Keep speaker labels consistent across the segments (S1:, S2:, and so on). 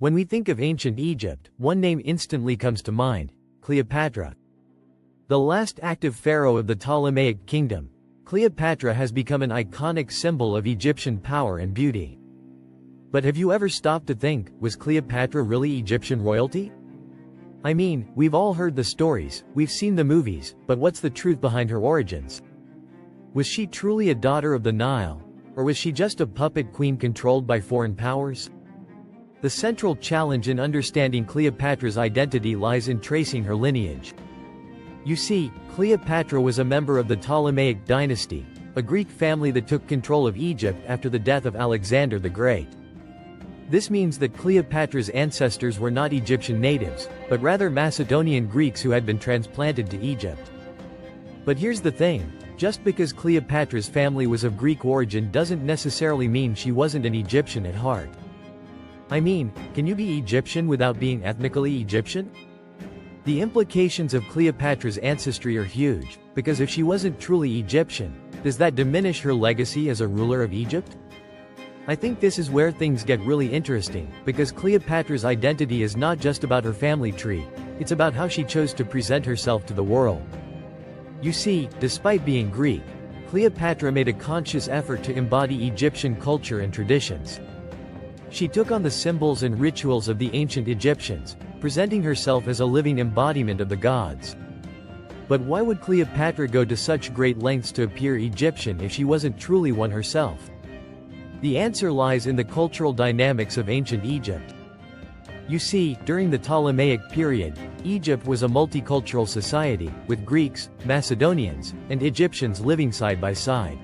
S1: When we think of ancient Egypt, one name instantly comes to mind: Cleopatra. The last active pharaoh of the Ptolemaic kingdom, Cleopatra has become an iconic symbol of Egyptian power and beauty. But have you ever stopped to think, was Cleopatra really Egyptian royalty? I mean, we've all heard the stories, we've seen the movies, but what's the truth behind her origins? Was she truly a daughter of the Nile, or was she just a puppet queen controlled by foreign powers? The central challenge in understanding Cleopatra's identity lies in tracing her lineage. You see, Cleopatra was a member of the Ptolemaic dynasty, a Greek family that took control of Egypt after the death of Alexander the Great. This means that Cleopatra's ancestors were not Egyptian natives, but rather Macedonian Greeks who had been transplanted to Egypt. But here's the thing, just because Cleopatra's family was of Greek origin doesn't necessarily mean she wasn't an Egyptian at heart. I mean, can you be Egyptian without being ethnically Egyptian? The implications of Cleopatra's ancestry are huge, because if she wasn't truly Egyptian, does that diminish her legacy as a ruler of Egypt? I think this is where things get really interesting, because Cleopatra's identity is not just about her family tree, it's about how she chose to present herself to the world. You see, despite being Greek, Cleopatra made a conscious effort to embody Egyptian culture and traditions. She took on the symbols and rituals of the ancient Egyptians, presenting herself as a living embodiment of the gods. But why would Cleopatra go to such great lengths to appear Egyptian if she wasn't truly one herself? The answer lies in the cultural dynamics of ancient Egypt. You see, during the Ptolemaic period, Egypt was a multicultural society, with Greeks, Macedonians, and Egyptians living side by side.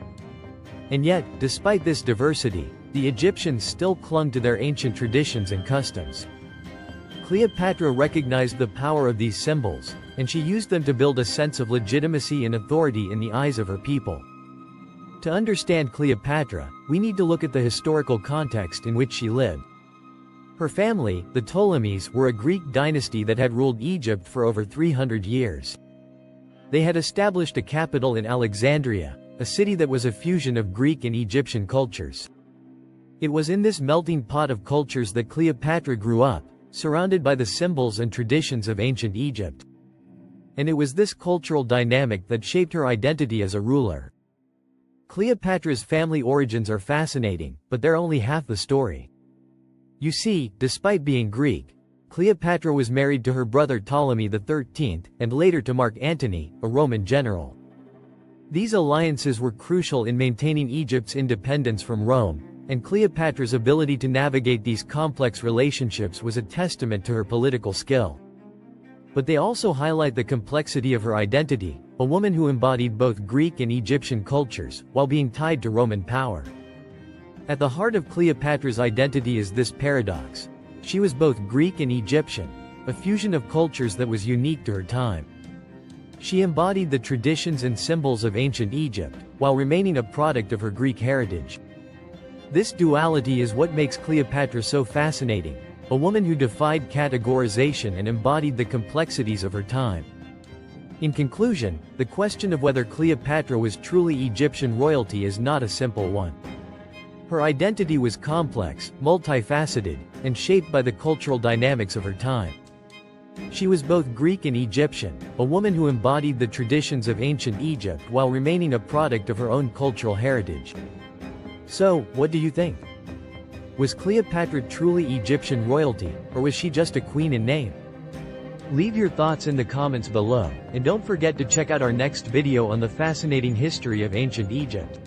S1: And yet, despite this diversity, the Egyptians still clung to their ancient traditions and customs. Cleopatra recognized the power of these symbols, and she used them to build a sense of legitimacy and authority in the eyes of her people. To understand Cleopatra, we need to look at the historical context in which she lived. Her family, the Ptolemies, were a Greek dynasty that had ruled Egypt for over 300 years. They had established a capital in Alexandria, a city that was a fusion of Greek and Egyptian cultures. It was in this melting pot of cultures that Cleopatra grew up, surrounded by the symbols and traditions of ancient Egypt. And it was this cultural dynamic that shaped her identity as a ruler. Cleopatra's family origins are fascinating, but they're only half the story. You see, despite being Greek, Cleopatra was married to her brother Ptolemy XIII, and later to Mark Antony, a Roman general. These alliances were crucial in maintaining Egypt's independence from Rome, and Cleopatra's ability to navigate these complex relationships was a testament to her political skill. But they also highlight the complexity of her identity, a woman who embodied both Greek and Egyptian cultures, while being tied to Roman power. At the heart of Cleopatra's identity is this paradox. She was both Greek and Egyptian, a fusion of cultures that was unique to her time. She embodied the traditions and symbols of ancient Egypt, while remaining a product of her Greek heritage. This duality is what makes Cleopatra so fascinating, a woman who defied categorization and embodied the complexities of her time. In conclusion, the question of whether Cleopatra was truly Egyptian royalty is not a simple one. Her identity was complex, multifaceted, and shaped by the cultural dynamics of her time. She was both Greek and Egyptian, a woman who embodied the traditions of ancient Egypt while remaining a product of her own cultural heritage. So, what do you think? Was Cleopatra truly Egyptian royalty, or was she just a queen in name? Leave your thoughts in the comments below, and don't forget to check out our next video on the fascinating history of ancient Egypt.